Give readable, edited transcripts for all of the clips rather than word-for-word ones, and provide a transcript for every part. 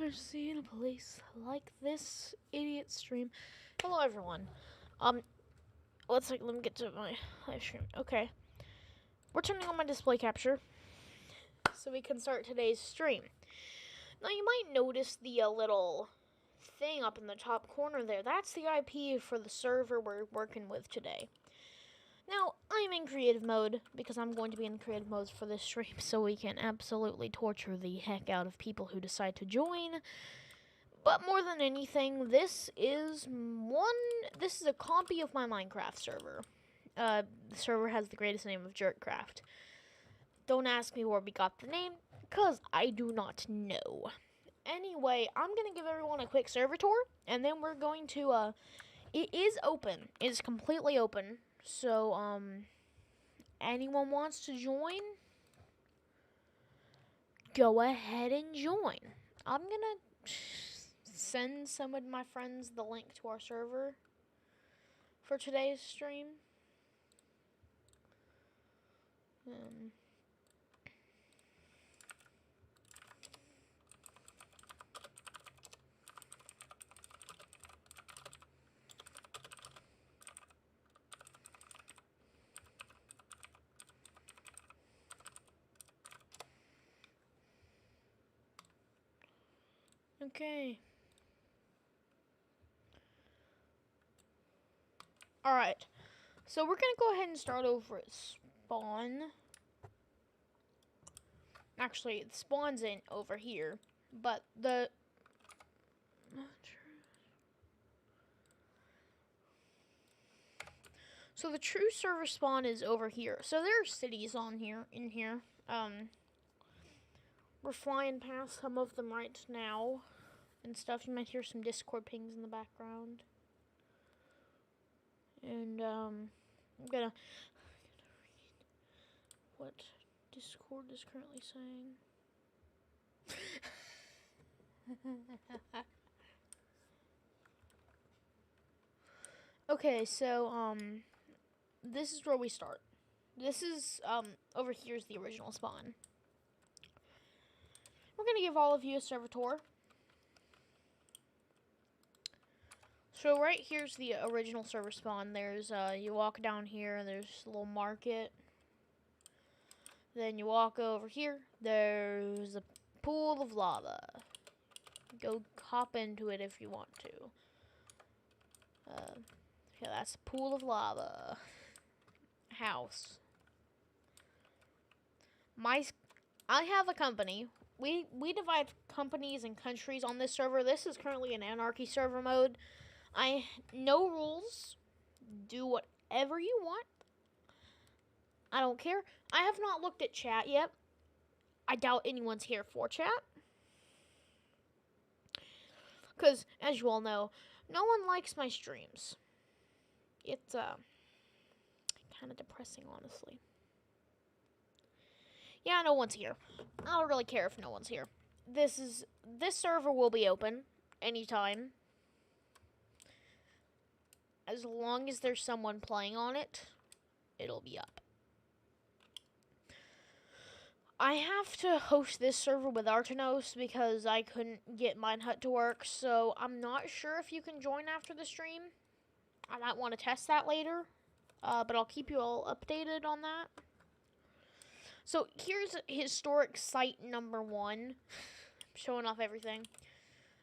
never seen a place like this idiot stream. Hello, everyone. Let me get to my live stream. Okay, we're turning on my display capture so we can start today's stream. Now, you might notice the little thing up in the top corner there. That's the IP for the server we're working with today. Now, I'm in creative mode because I'm going to be in creative mode for this stream so we can absolutely torture the heck out of people who decide to join. But more than anything, this is a copy of my Minecraft server. The server has the greatest name of Jerkcraft. Don't ask me where we got the name, because I do not know. Anyway, I'm going to give everyone a quick server tour, and then we're going to, it is open. It is completely open. So, anyone wants to join, go ahead and join. I'm going to send some of my friends the link to our server for today's stream. Okay. Alright. So we're going to go ahead and start over at spawn. Actually, it spawns in over here. But the... So the true server spawn is over here. So there are cities in here. We're flying past some of them right now and stuff. You might hear some Discord pings in the background. And I'm gonna read what Discord is currently saying. Okay, so this is where we start. This is over here is the original spawn. We're gonna give all of you a server tour. So right here's the original server spawn. There's you walk down here, there's a little market. Then you walk over here, there's a pool of lava. Go hop into it if you want to. Yeah, that's a pool of lava. House. I have a company. We divide companies and countries on this server. This is currently an anarchy server mode. No rules. Do whatever you want. I don't care. I have not looked at chat yet. I doubt anyone's here for chat. Because, as you all know, no one likes my streams. It's, kind of depressing, honestly. Yeah, no one's here. I don't really care if no one's here. This server will be open anytime. As long as there's someone playing on it, it'll be up. I have to host this server with Artenos because I couldn't get Minehut to work, so I'm not sure if you can join after the stream. I might want to test that later, but I'll keep you all updated on that. So here's historic site number 1. Showing off everything.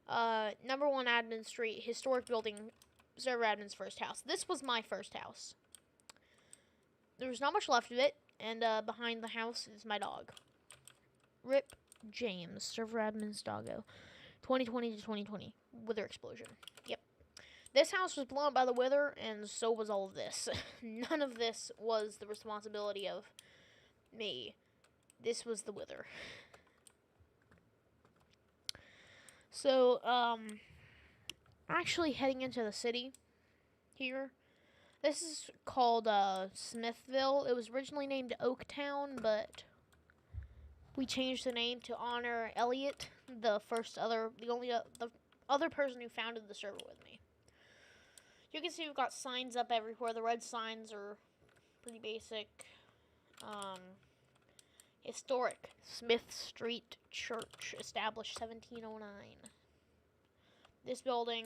Number 1 Admin Street, historic building, server admin's first house. This was my first house. There's not much left of it, and behind the house is my dog. Rip James, server admin's doggo. 2020 to 2020, wither explosion. Yep. This house was blown up by the wither, and so was all of this. None of this was the responsibility of me. This was the wither. So, actually heading into the city here. This is called Smithville. It was originally named Oaktown, but we changed the name to honor Elliot, the other person who founded the server with me. You can see we've got signs up everywhere. The red signs are pretty basic. Historic Smith Street Church, established 1709. This building,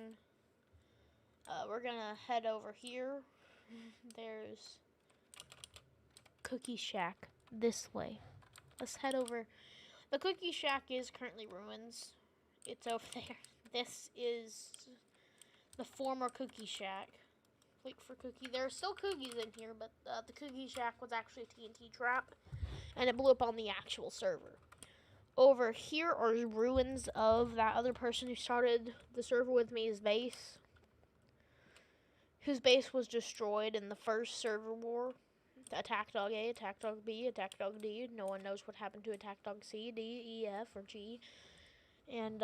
we're gonna head over here. There's Cookie Shack this way. Let's head over. The Cookie Shack is currently ruins. It's over there. This is the former Cookie Shack. Wait for Cookie. There are still cookies in here, but the Cookie Shack was actually a TNT trap, and it blew up on the actual server. Over here are ruins of that other person who started the server with me's base, whose base was destroyed in the first server war. Attack Dog A, Attack Dog B, Attack Dog D. No one knows what happened to Attack Dog C, D, E, F, or G. And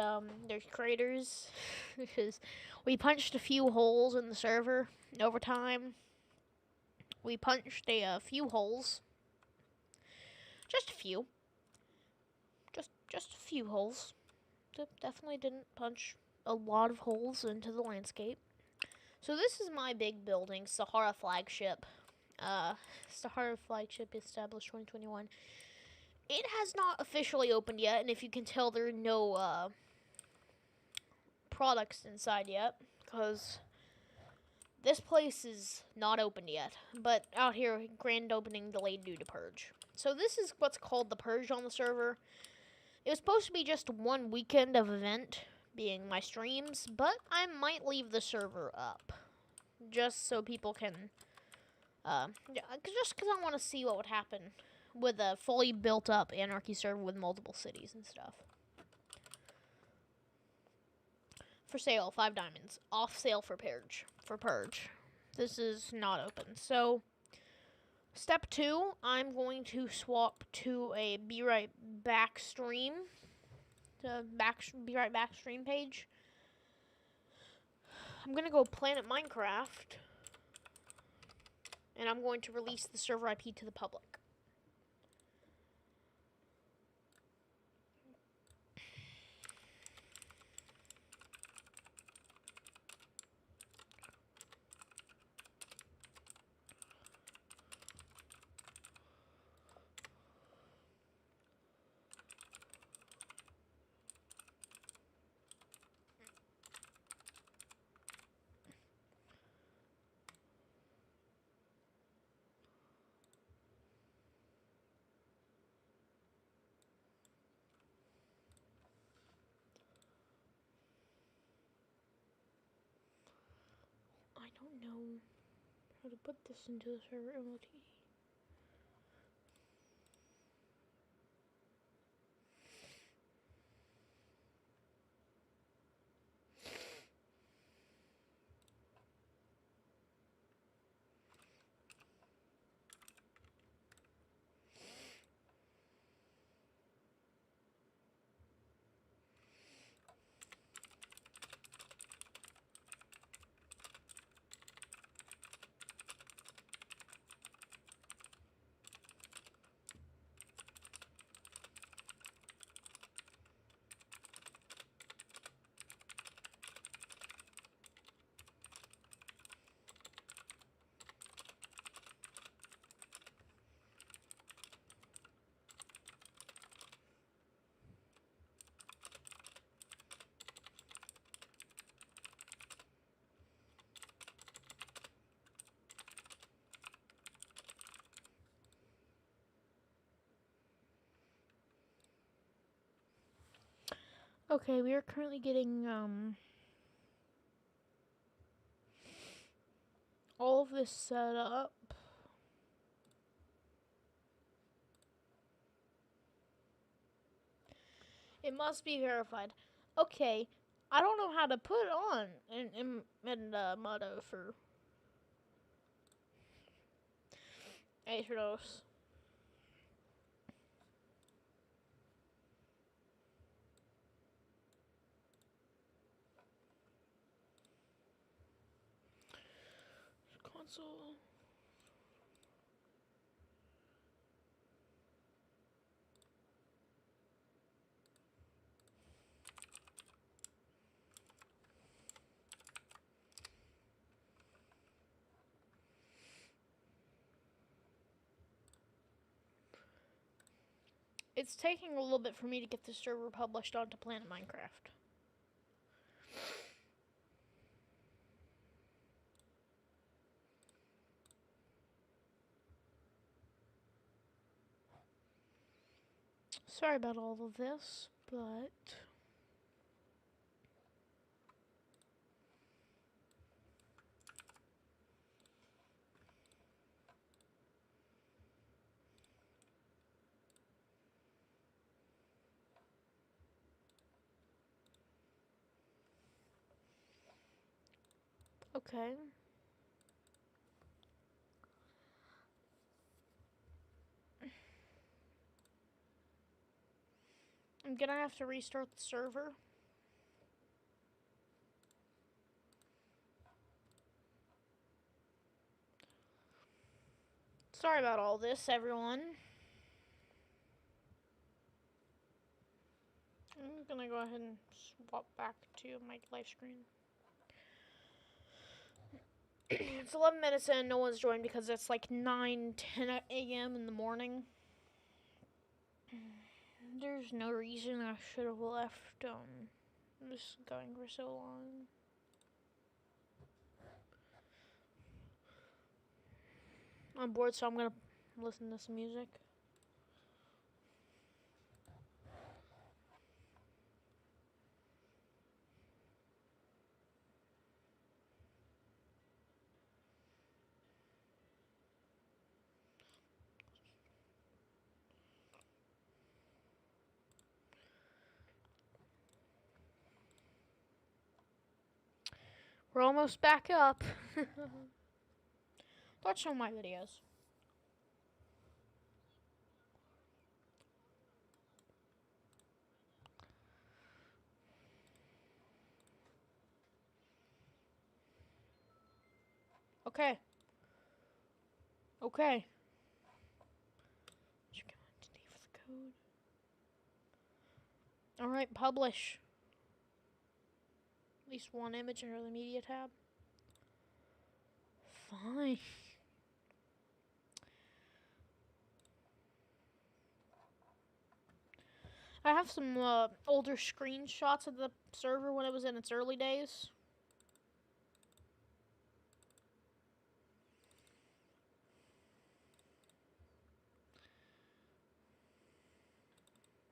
there's craters because we punched a few holes in the server over time. We punched a few holes, just a few, just a few holes. Definitely didn't punch a lot of holes into the landscape. So this is my big building, Sahara Flagship. Sahara Flagship established 2021. It has not officially opened yet, and if you can tell, there are no products inside yet, because this place is not opened yet. But out here, grand opening delayed due to purge. So this is what's called the purge on the server. It was supposed to be just one weekend of event, being my streams, but I might leave the server up, just so people can, just because I want to see what would happen with a fully built up anarchy server with multiple cities and stuff. For sale, 5 diamonds. Off sale for purge. This is not open. So, step 2, I'm going to swap to a Be Right Back stream. Be Right Back stream page. I'm going to go Planet Minecraft. And I'm going to release the server IP to the public. I don't know how to put this into the server MOT. Okay, we are currently getting all of this set up. It must be verified. Okay, I don't know how to put it on in motto for Aeternos. Console. It's taking a little bit for me to get the server published onto Planet Minecraft. Sorry about all of this, but... Okay. I'm gonna have to restart the server. Sorry about all this, everyone. I'm gonna go ahead and swap back to my live screen. It's 11 minutes in, no one's joined because it's like 9, 10 a.m. in the morning. There's no reason I should have left this going for so long. I'm bored, so I'm gonna listen to some music. We're almost back up. Watch some of my videos. Okay. Okay. Alright, publish. At least one image under the media tab. Fine. I have some older screenshots of the server when it was in its early days.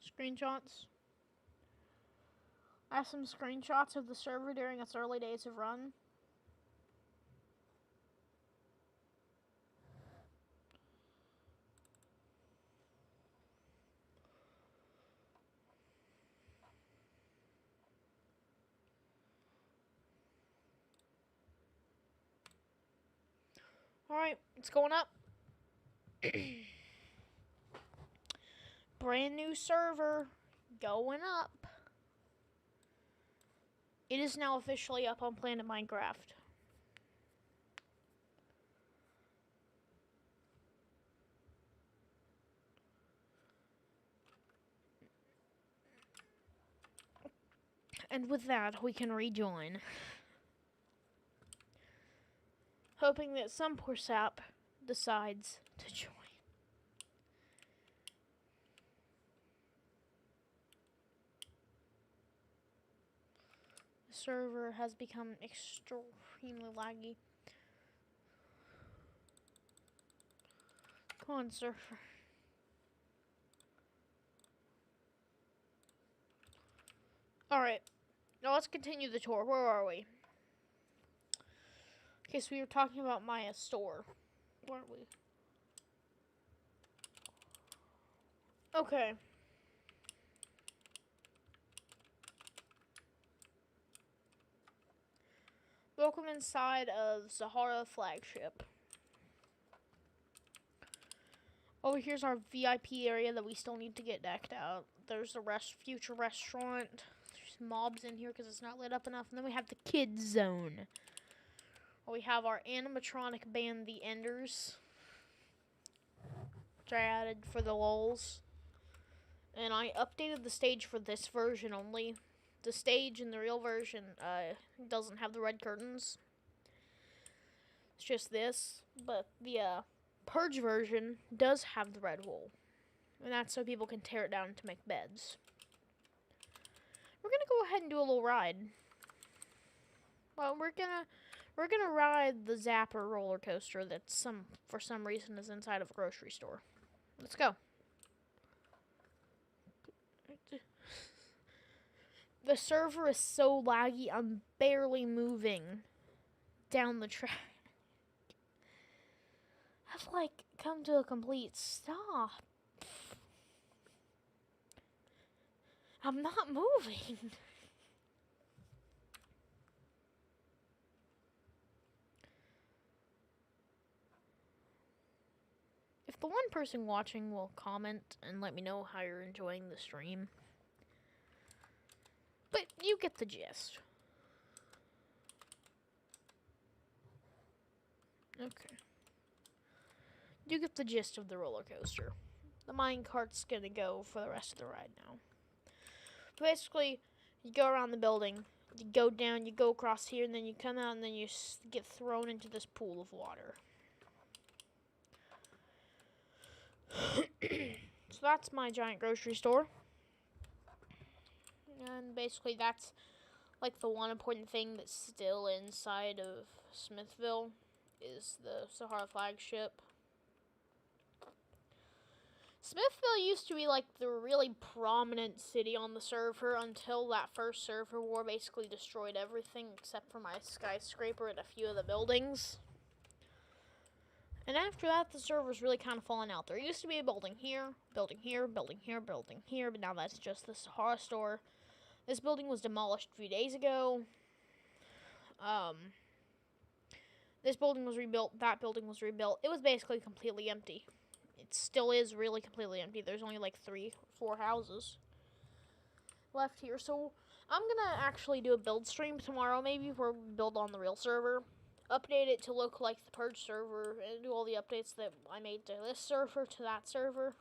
Screenshots. I have some screenshots of the server during its early days of run. Alright, it's going up. Brand new server. Going up. It is now officially up on Planet Minecraft. And with that, we can rejoin. Hoping that some poor sap decides to join. The server has become extremely laggy. Come on, server. Alright, now let's continue the tour. Where are we? Okay, so we were talking about Maya's store, weren't we? Okay. Welcome inside of Zahara flagship. Over here's our VIP area that we still need to get decked out. There's the future restaurant. There's mobs in here because it's not lit up enough. And then we have the kids zone. We have our animatronic band, the Enders, which I added for the lulz. And I updated the stage for this version only. The stage in the real version doesn't have the red curtains. It's just this. But the Purge version does have the red wool. And that's so people can tear it down to make beds. We're gonna go ahead and do a little ride. Well, we're gonna ride the Zapper roller coaster that for some reason is inside of a grocery store. Let's go. The server is so laggy, I'm barely moving down the track. I've like come to a complete stop. I'm not moving. If the one person watching will comment and let me know how you're enjoying the stream. But you get the gist. Okay. You get the gist of the roller coaster. The minecart's gonna go for the rest of the ride now. Basically, you go around the building, you go down, you go across here, and then you come out, and then you get thrown into this pool of water. So that's my giant grocery store. And basically that's like the one important thing that's still inside of Smithville is the Sahara flagship. Smithville used to be like the really prominent city on the server until that first server war basically destroyed everything except for my skyscraper and a few of the buildings. And after that, the server's really kind of fallen out. There used to be a building here, building here, building here, building here, but now that's just the Sahara store. This building was demolished a few days ago. This building was rebuilt, that building was rebuilt. It was basically completely empty. It still is really completely empty. There's only like 3 or 4 houses left here. So I'm gonna actually do a build stream tomorrow, maybe, where we build on the real server. Update it to look like the Purge server, and do all the updates that I made to this server, to that server.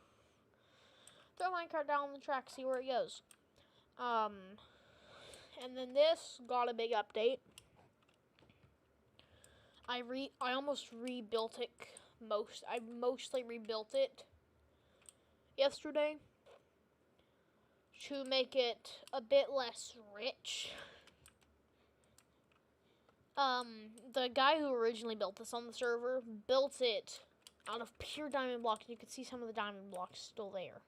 Throw my card down the track, see where it goes. And then this got a big update. I almost rebuilt it. I mostly rebuilt it yesterday to make it a bit less rich. The guy who originally built this on the server built it out of pure diamond blocks. You can see some of the diamond blocks still there,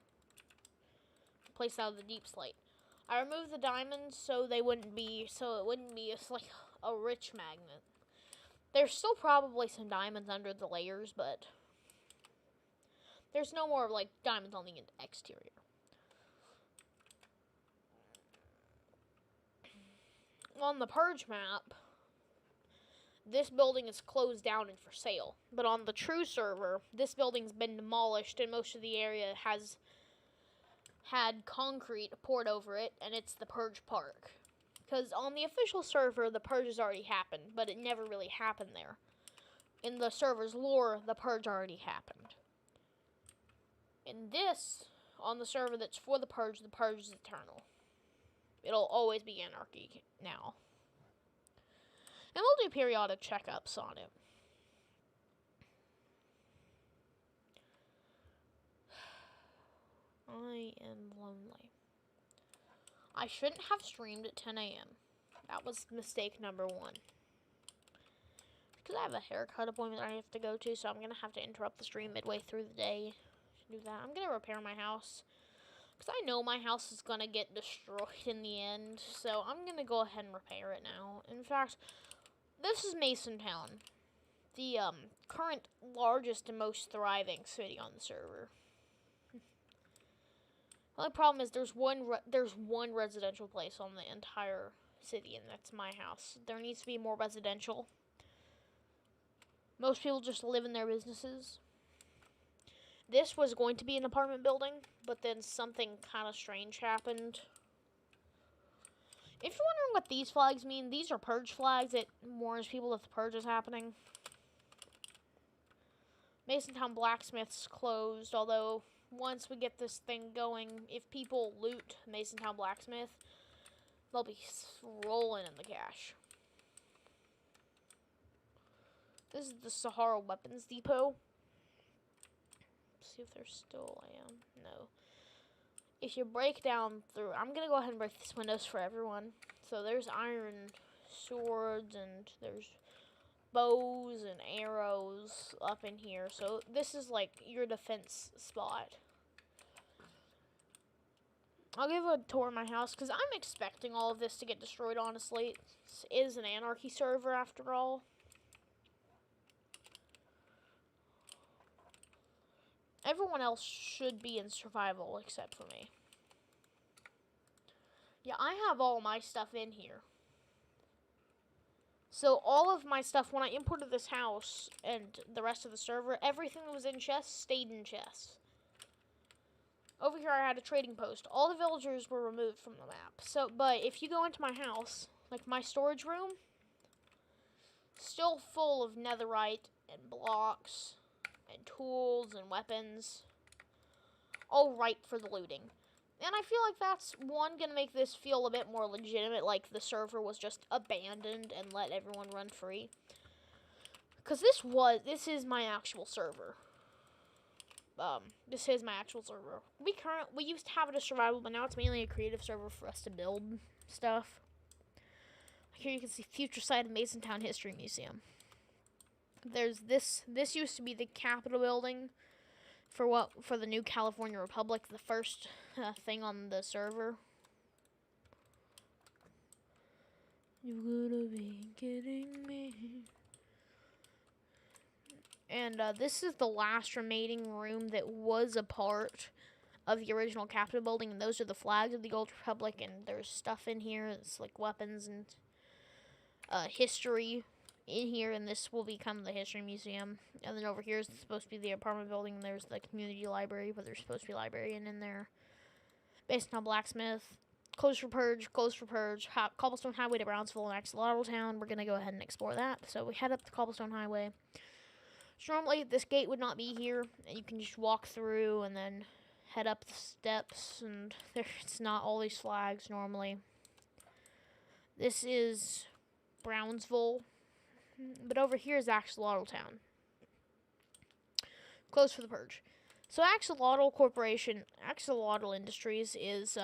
placed out of the deep slate. I removed the diamonds so it wouldn't be like a rich magnet. There's still probably some diamonds under the layers, but there's no more like diamonds on the exterior. On the Purge map, this building is closed down and for sale. But on the true server, this building's been demolished and most of the area has had concrete poured over it, and it's the Purge Park. Because on the official server, the Purge has already happened, but it never really happened there. In the server's lore, the Purge already happened. In this, on the server that's for the Purge is eternal. It'll always be anarchy now. And we'll do periodic checkups on it. I am lonely. I shouldn't have streamed at 10 a.m. That was mistake number 1. Because I have a haircut appointment I have to go to, so I'm going to have to interrupt the stream midway through the day to do that. I'm going to repair my house. Because I know my house is going to get destroyed in the end, so I'm going to go ahead and repair it now. In fact, this is Mason Town, the current largest and most thriving city on the server. The only problem is there's one residential place on the entire city, and that's my house. There needs to be more residential. Most people just live in their businesses. This was going to be an apartment building, but then something kind of strange happened. If you're wondering what these flags mean, these are Purge flags. It warns people that the Purge is happening. Masontown Blacksmith's closed, although once we get this thing going, if people loot Masontown Blacksmith, they'll be rolling in the cash. This is the Sahara Weapons Depot. See if there's still no. If you break down through, I'm gonna go ahead and break these windows for everyone. So there's iron swords and there's bows and arrows up in here. So this is like your defense spot. I'll give a tour of my house because I'm expecting all of this to get destroyed, honestly. It is an anarchy server after all. Everyone else should be in survival except for me. Yeah, I have all my stuff in here. So all of my stuff, when I imported this house and the rest of the server, everything that was in chests stayed in chests. Over here I had a trading post. All the villagers were removed from the map. So, but if you go into my house, like my storage room, still full of netherite and blocks and tools and weapons. All ripe for the looting. And I feel like that's, one, gonna make this feel a bit more legitimate, like the server was just abandoned and let everyone run free. Because this is my actual server. This is my actual server. We used to have it as survival, but now it's mainly a creative server for us to build stuff. Here you can see future site of Masontown History Museum. There's this used to be the Capitol building for the new California Republic, the first thing on the server. You gotta be kidding me. And this is the last remaining room that was a part of the original Capitol building, and those are the flags of the Old Republic, and there's stuff in here. It's like weapons and history in here, and this will become the History Museum. And then over here is supposed to be the apartment building, and there's the community library, but there's supposed to be a librarian in there. Based on blacksmith. Closed for purge, Cobblestone Highway to Brownsville and Axolotl Town. We're going to go ahead and explore that. So we head up the Cobblestone Highway. So normally this gate would not be here, and you can just walk through and then head up the steps, and it's not all these flags normally. This is Brownsville, but over here is Axolotl Town. Closed for the purge. So Axolotl Corporation, Axolotl Industries is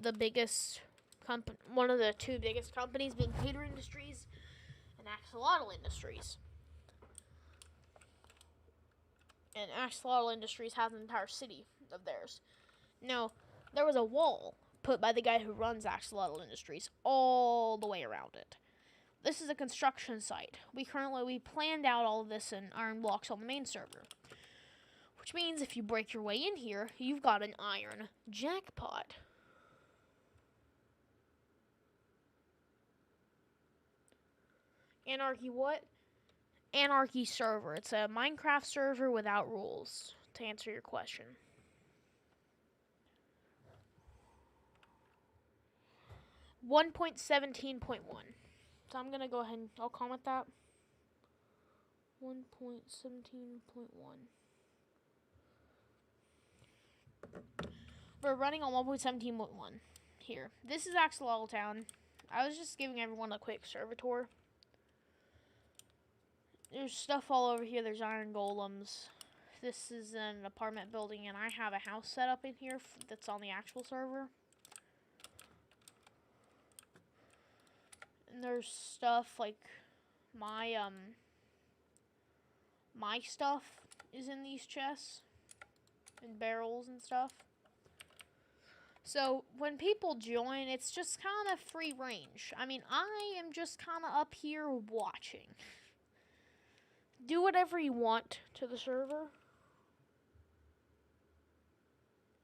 the biggest company, one of the two biggest companies, being Pater Industries and Axolotl Industries. And Axolotl Industries has an entire city of theirs. Now, there was a wall put by the guy who runs Axolotl Industries all the way around it. This is a construction site. We planned out all of this in iron blocks on the main server. Which means if you break your way in here, you've got an iron jackpot. Anarchy what? Anarchy server. It's a Minecraft server without rules, to answer your question. .17.1. So I'm gonna go ahead and I'll comment that. 1.17.1. We're running on 1.17.1 here. This is Axolotl Town. I was just giving everyone a quick server tour. There's stuff all over here. There's iron golems. This is an apartment building, and I have a house set up in here that's on the actual server. And there's stuff like my stuff is in these chests and barrels and stuff. So when people join, it's just kind of free range. I mean, I am just kind of up here watching. Do whatever you want to the server.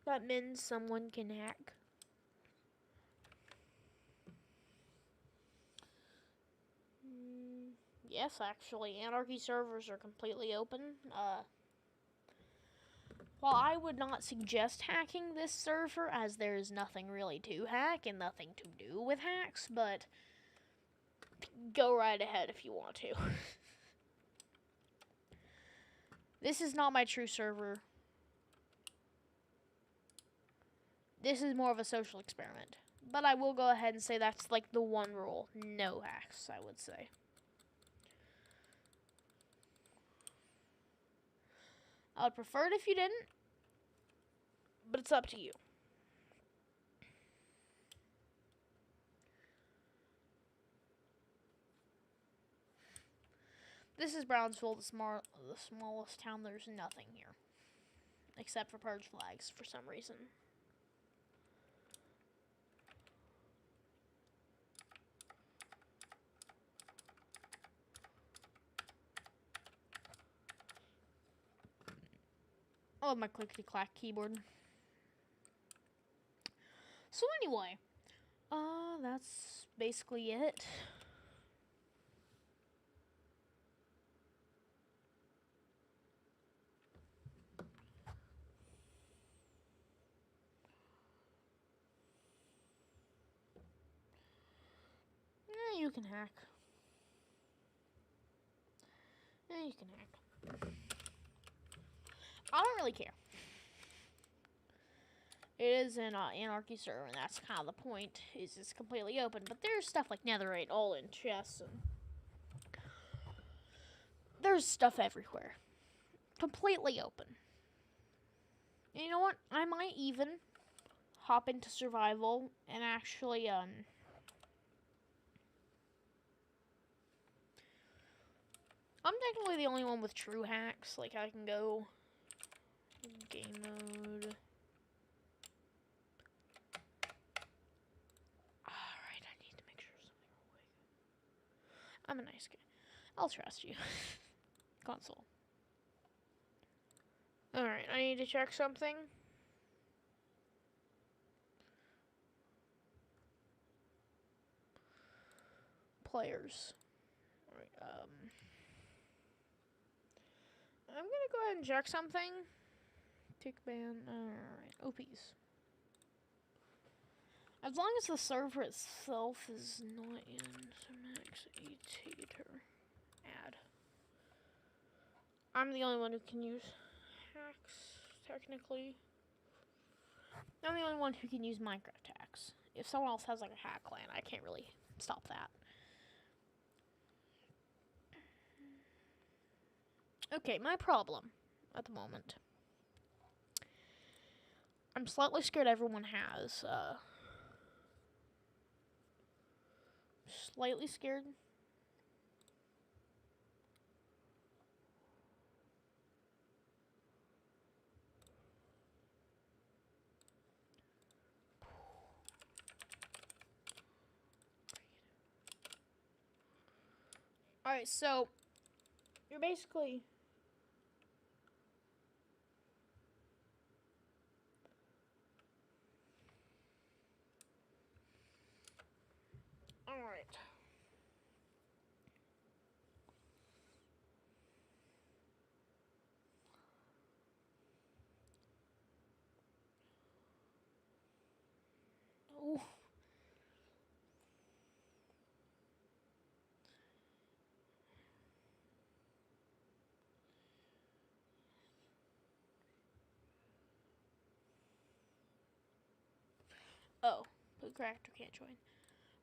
That means someone can hack. Yes, actually, Anarchy servers are completely open. While I would not suggest hacking this server, as there is nothing really to hack and nothing to do with hacks, but go right ahead if you want to. This is not my true server. This is more of a social experiment. But I will go ahead and say that's like the one rule. No hacks, I would say. I would prefer it if you didn't, but it's up to you. This is Brownsville, the smallest town. There's nothing here. Except for purge flags, for some reason. Oh, my clickety-clack keyboard. So anyway, that's basically it. You can hack. You can hack. I don't really care. It is an anarchy server, and that's kind of the point. Is it's completely open, but there's stuff like netherite all in chests, and there's stuff everywhere, completely open. And you know what? I might even hop into survival and actually I'm technically the only one with true hacks. Like, I can go game mode. Alright, I need to make sure something real quick. I'm a nice guy. I'll trust you. Console. Alright, I need to check something. Players. Alright, I'm gonna go ahead and check something. Tick ban. Alright, OPs. As long as the server itself is not in max Etater. Add. I'm the only one who can use hacks, technically. I'm the only one who can use Minecraft hacks. If someone else has like a hack clan, I can't really stop that. Okay, my problem at the moment. I'm slightly scared everyone has. Slightly scared. Alright, so you're basically alright. Oh. Oh, but cracked or can't join.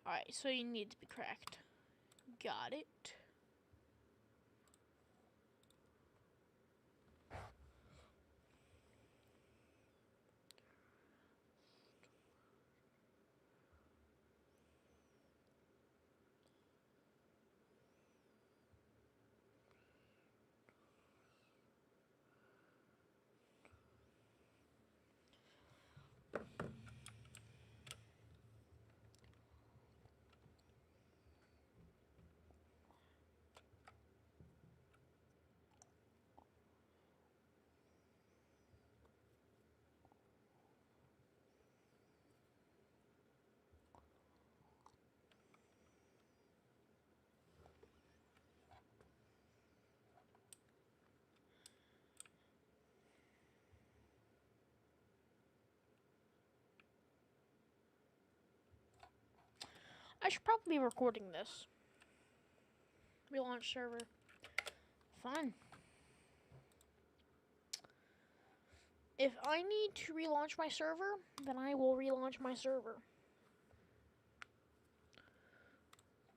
Alright, so you need to be cracked. Got it. I should probably be recording this. Relaunch server. Fine. If I need to relaunch my server, then I will relaunch my server.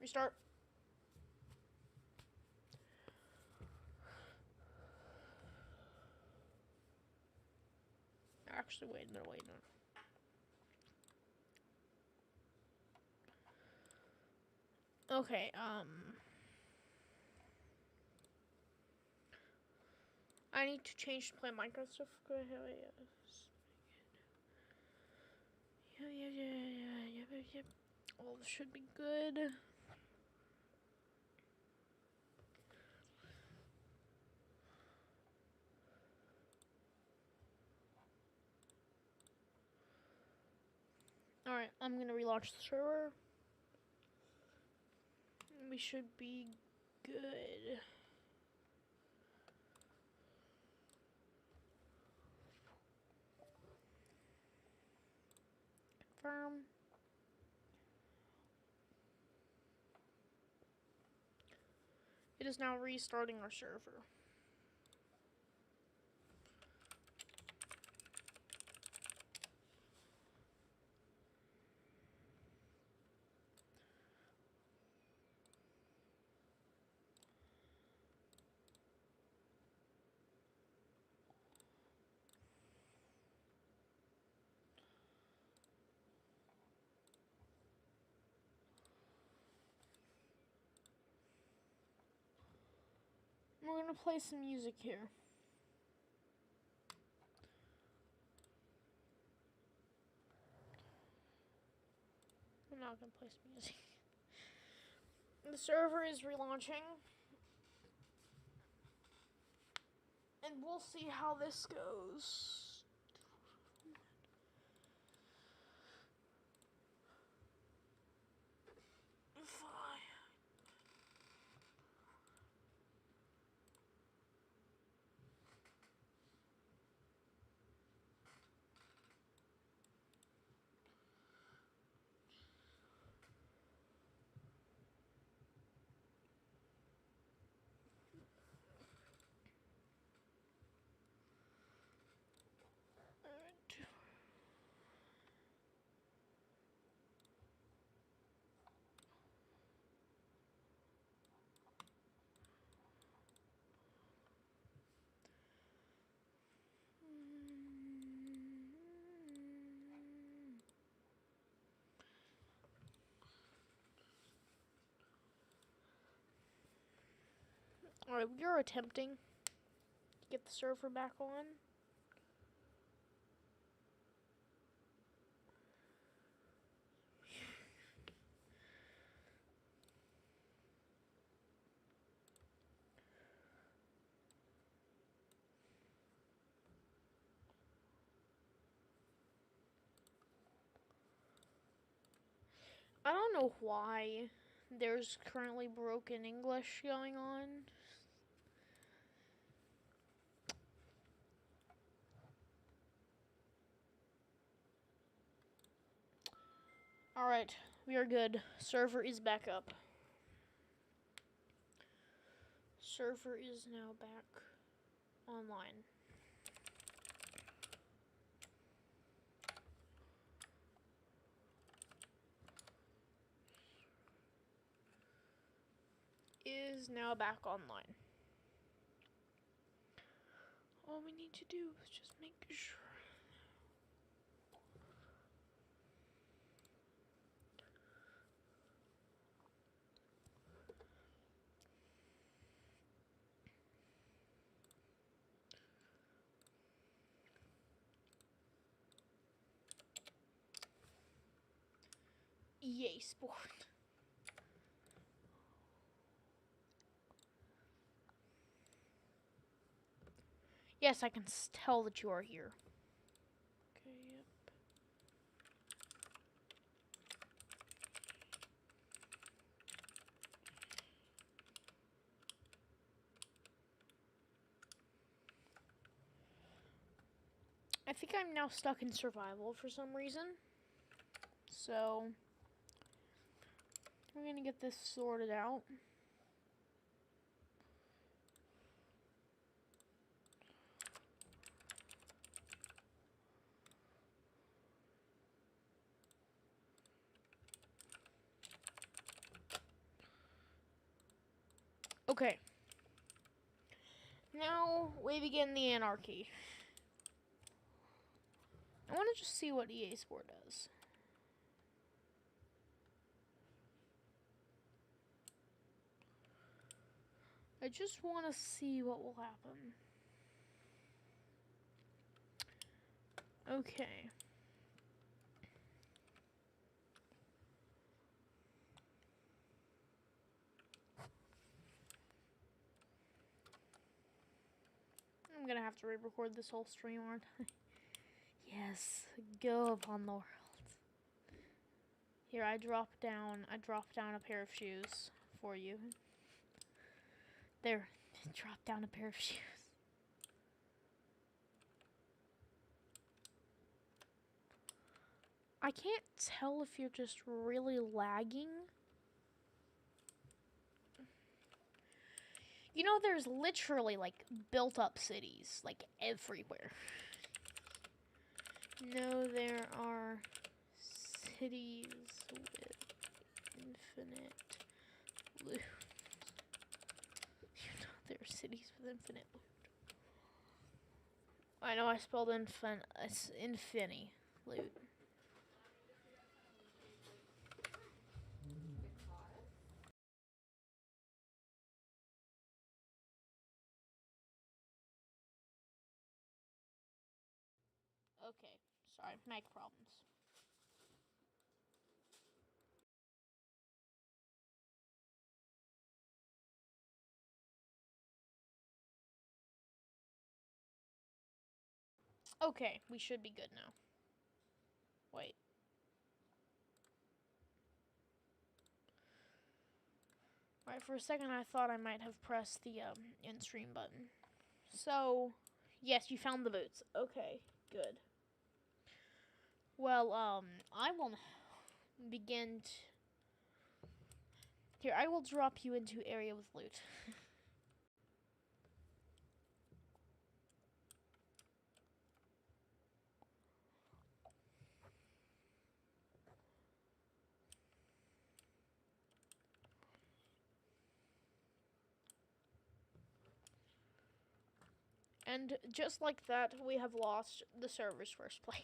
Restart. Actually, wait, no. Okay, I need to change to play Minecraft stuff. Go ahead, yeah. All this should be good. Alright, I'm gonna relaunch the server. We should be good. Confirm. It is now restarting our server. We're gonna play some music here. I'm not gonna play some music. The server is relaunching. And we'll see how this goes. Alright, we are attempting to get the server back on. I don't know why there's currently broken English going on. Alright, we are good. Server is back up. Server is now back online. Is now back online. All we need to do is just make sure. EA Sport. Yes, I can tell that you are here. Okay, yep. I think I'm now stuck in survival for some reason. So, we're gonna get this sorted out. Okay. Now we begin the anarchy. I want to just see what EA Sport does. I just want to see what will happen. Okay. I'm gonna have to re-record this whole stream, aren't I? Yes, go upon the world. Here, I dropped down a pair of shoes for you. There, drop down a pair of shoes. I can't tell if you're just really lagging. You know, there's literally, like, built-up cities, like, everywhere. No, there are cities with infinite loot. You know, there are cities with infinite loot. I know I spelled infini loot. Okay, sorry, mic problems. Okay, we should be good now. Wait. Alright, for a second I thought I might have pressed the end stream button. So, yes, you found the boots. Okay, good. Well, I will begin here, I will drop you into area with loot. And just like that, we have lost the server's first player.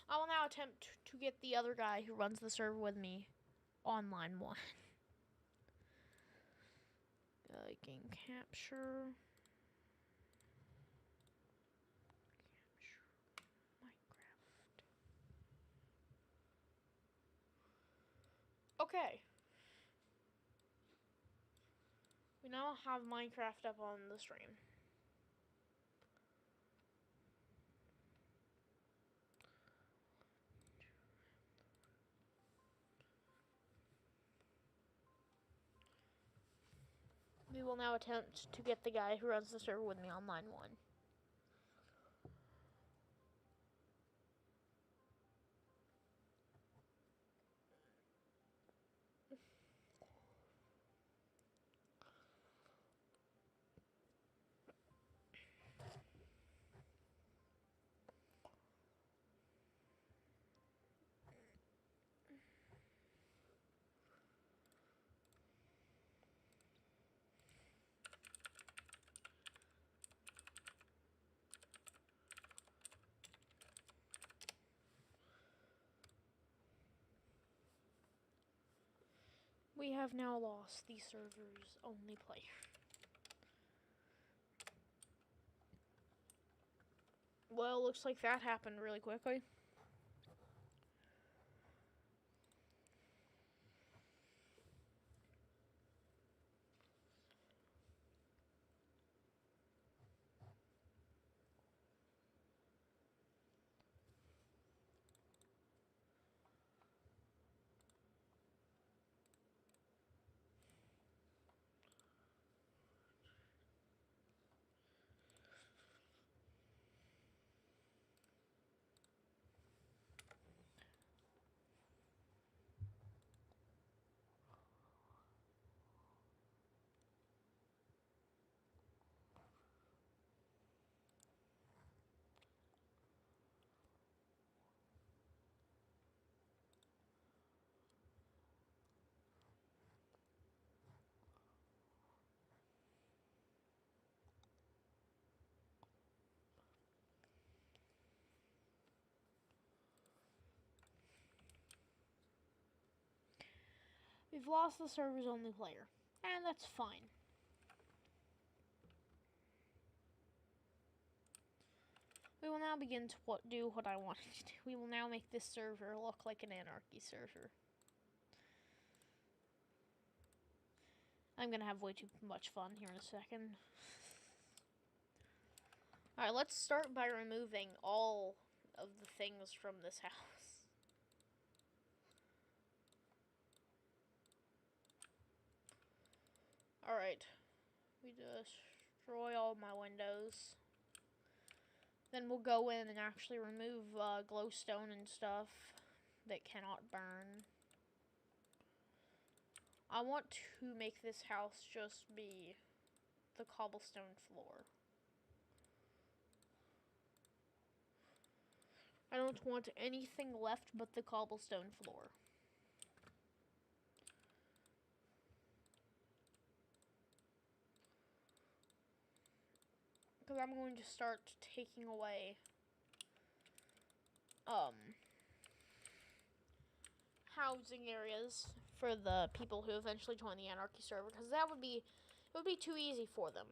I will now attempt to get the other guy who runs the server with me online one. Game capture. Minecraft. Okay. We now have Minecraft up on the stream. We will now attempt to get the guy who runs the server with me online one. We have now lost the server's only player. Well, looks like that happened really quickly. We've lost the server's only player, and that's fine. We will now begin to do what I wanted to do. We will now make this server look like an anarchy server. I'm gonna have way too much fun here in a second. Alright, let's start by removing all of the things from this house. Alright, we destroy all my windows. Then we'll go in and actually remove glowstone and stuff that cannot burn. I want to make this house just be the cobblestone floor. I don't want anything left but the cobblestone floor. Because I'm going to start taking away housing areas for the people who eventually join the anarchy server, because it would be too easy for them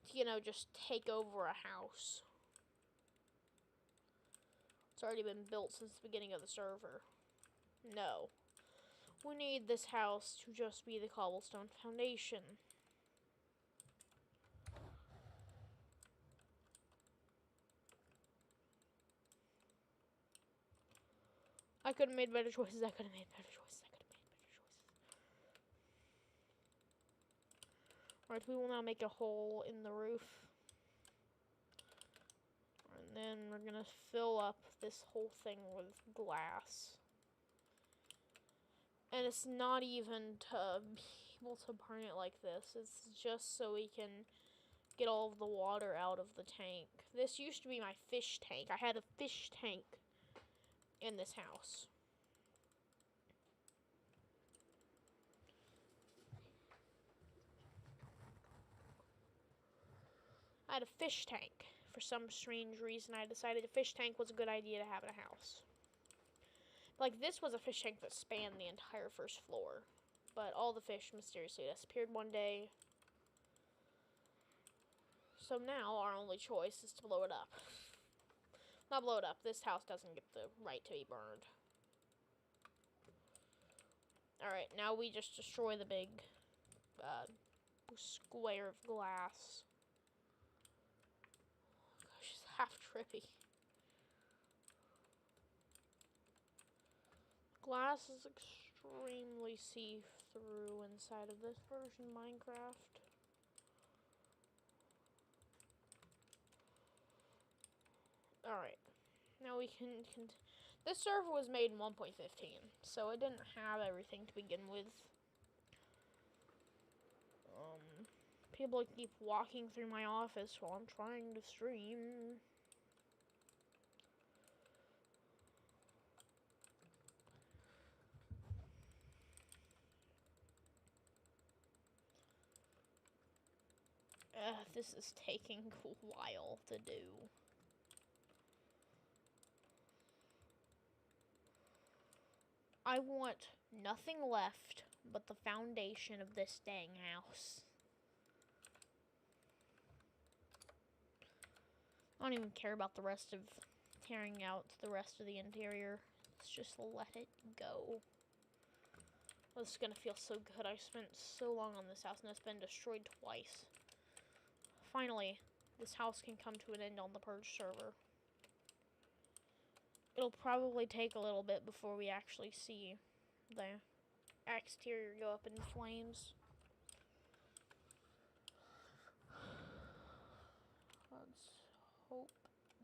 to, you know, just take over a house. It's already been built since the beginning of the server. No. We need this house to just be the cobblestone foundation. I could have made better choices. I could have made better choices. I could have made better choices. Alright, we will now make a hole in the roof. And then we're gonna fill up this whole thing with glass. And it's not even to be able to burn it like this. It's just so we can get all of the water out of the tank. This used to be my fish tank. I had a fish tank in this house. I had a fish tank. For some strange reason, I decided a fish tank was a good idea to have in a house. Like, this was a fish tank that spanned the entire first floor. But all the fish mysteriously disappeared one day. So now, our only choice is to blow it up. Not blow it up. This house doesn't get the right to be burned. Alright, now we just destroy the big square of glass. Gosh, it's half trippy. Glass is extremely see-through inside of this version of Minecraft. Alright. Now we can this server was made in 1.15, so it didn't have everything to begin with. People keep walking through my office while I'm trying to stream. This is taking a while to do. I want nothing left but the foundation of this dang house. I don't even care about the rest of tearing out the rest of the interior. Let's just let it go. This is gonna feel so good. I spent so long on this house and it's been destroyed twice. Finally, this house can come to an end on the Purge server. It'll probably take a little bit before we actually see the exterior go up in flames. Let's hope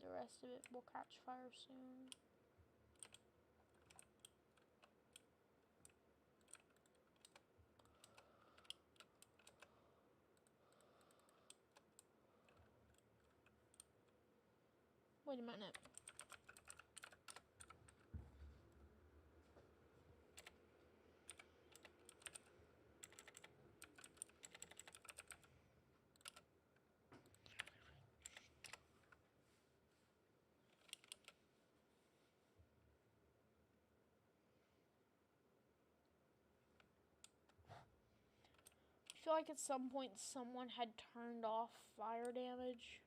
the rest of it will catch fire soon. Wait a minute. feel like at some point someone had turned off fire damage.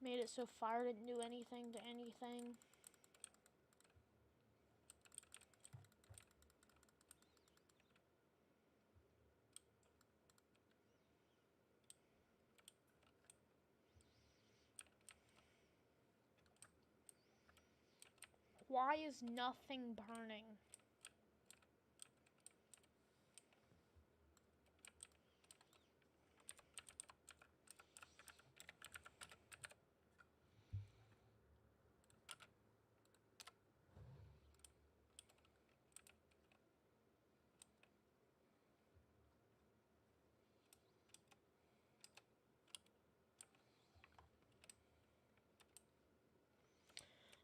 Made it so fire didn't do anything to anything. Why is nothing burning?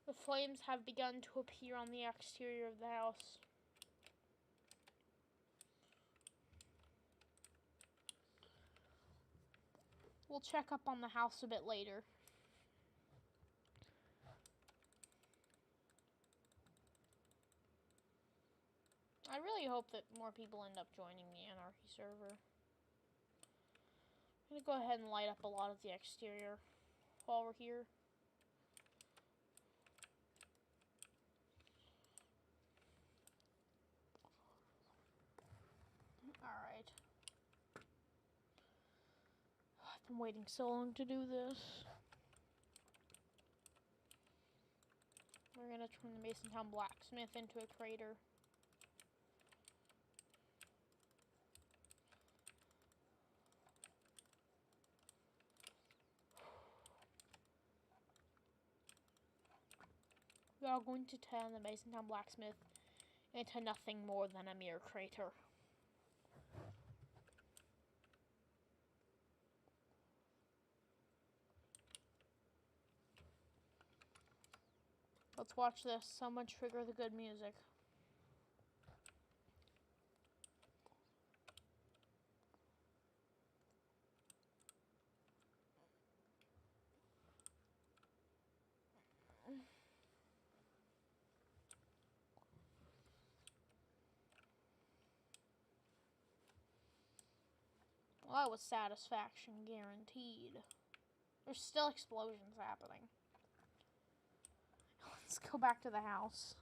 The flames have begun to appear on the exterior of the house. We'll check up on the house a bit later. I really hope that more people end up joining the anarchy server. I'm gonna go ahead and light up a lot of the exterior while we're here. Alright. I've been waiting so long to do this. We're gonna turn the Masontown blacksmith into a crater. We are going to turn the Masontown blacksmith into nothing more than a mere crater. Let's watch this. Someone trigger the good music. Well, that was satisfaction guaranteed. There's still explosions happening. Let's go back to the house.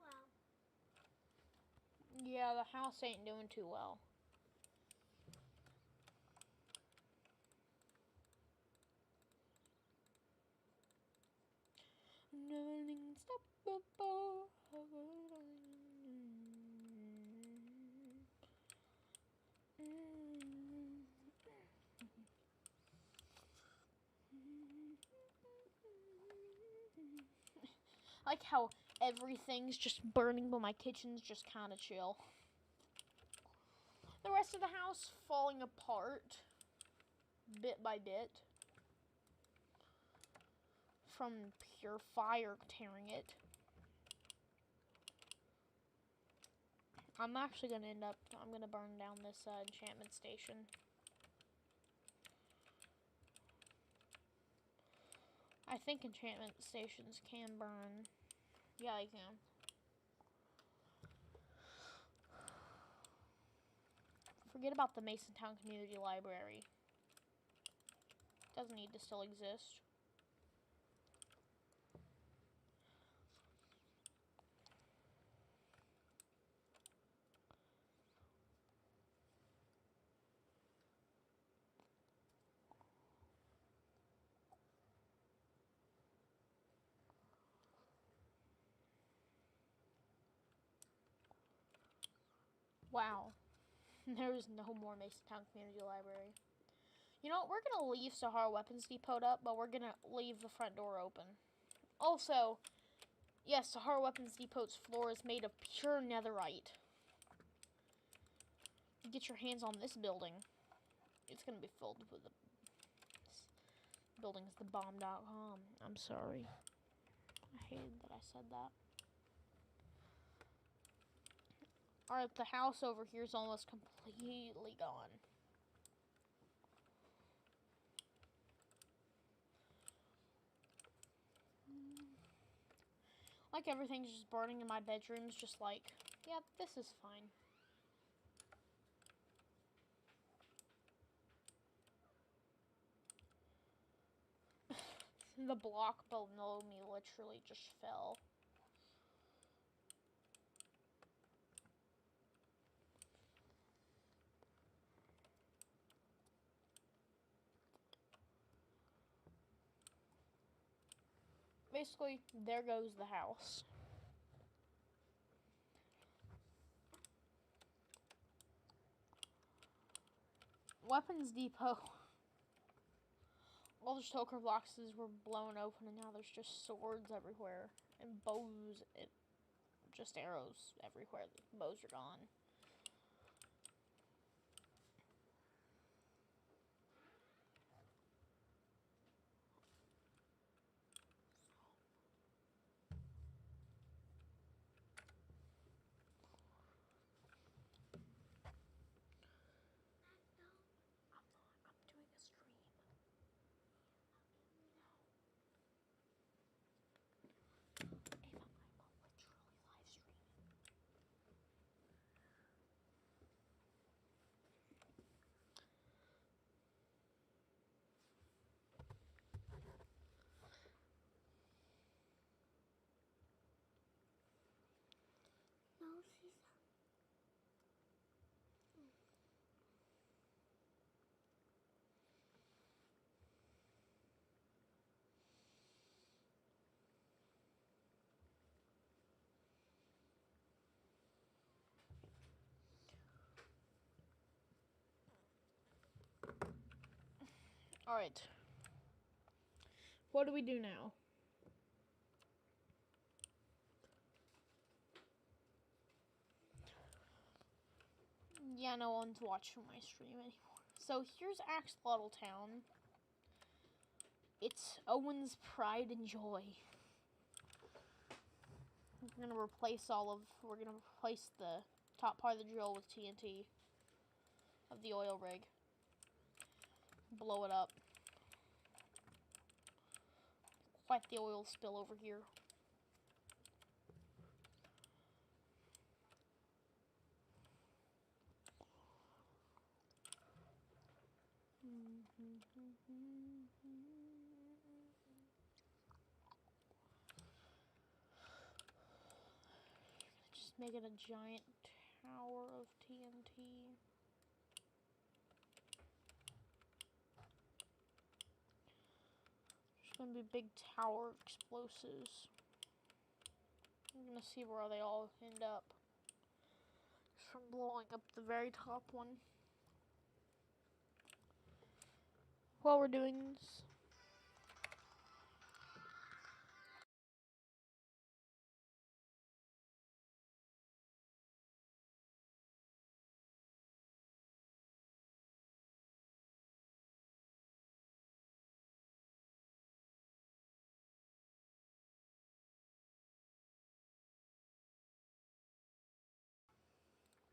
Wow. Yeah, the house ain't doing too well. Nothing unstoppable. I like how everything's just burning, but my kitchen's just kind of chill. The rest of the house falling apart, bit by bit, from pure fire tearing it. I'm actually gonna I'm gonna burn down this enchantment station. I think enchantment stations can burn. Yeah, they can. Forget about the Masontown Community Library. Doesn't need to still exist. Wow. There's no more Masontown Community Library. You know what? We're going to leave Sahara Weapons Depot up, but we're going to leave the front door open. Also, yes, Sahara Weapons Depot's floor is made of pure netherite. You get your hands on this building, it's going to be filled with the... This building's the bomb.com. I'm sorry. I hated that I said that. Alright, the house over here is almost completely gone. Like everything's just burning in my bedroom's just like, yeah, this is fine. The block below me literally just fell. Basically, there goes the house. Weapons depot. All the shulker boxes were blown open and now there's just swords everywhere. And bows, just arrows everywhere. The bows are gone. I'm doing a stream. Ava, I'm literally live streaming. No, she's not. Alright. What do we do now? Yeah, no one's watching my stream anymore. So here's Axolotl Town. It's Owen's pride and joy. We're gonna replace the top part of the drill with TNT of the oil rig. Blow it up. Quite the oil spill over here. Just make it a giant tower of TNT. There's gonna be a big tower of explosives. I'm gonna see where they all end up. Just from blowing up the very top one. While we're doing this.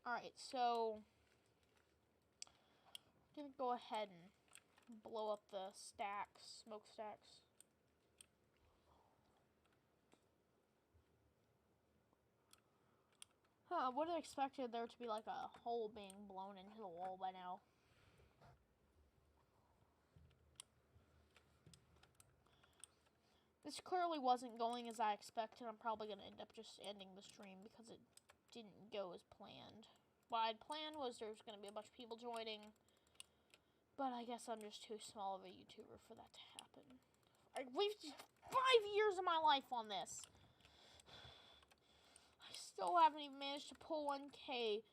Alright, so I'm gonna go ahead and blow up the stacks, smokestacks. I would have expected there to be like a hole being blown into the wall by now. This clearly wasn't going as I expected. I'm probably going to end up just ending the stream because it didn't go as planned. What I'd planned was there was going to be a bunch of people joining, but I guess I'm just too small of a YouTuber for that to happen. I've wasted 5 years of my life on this. I still haven't even managed to pull 1K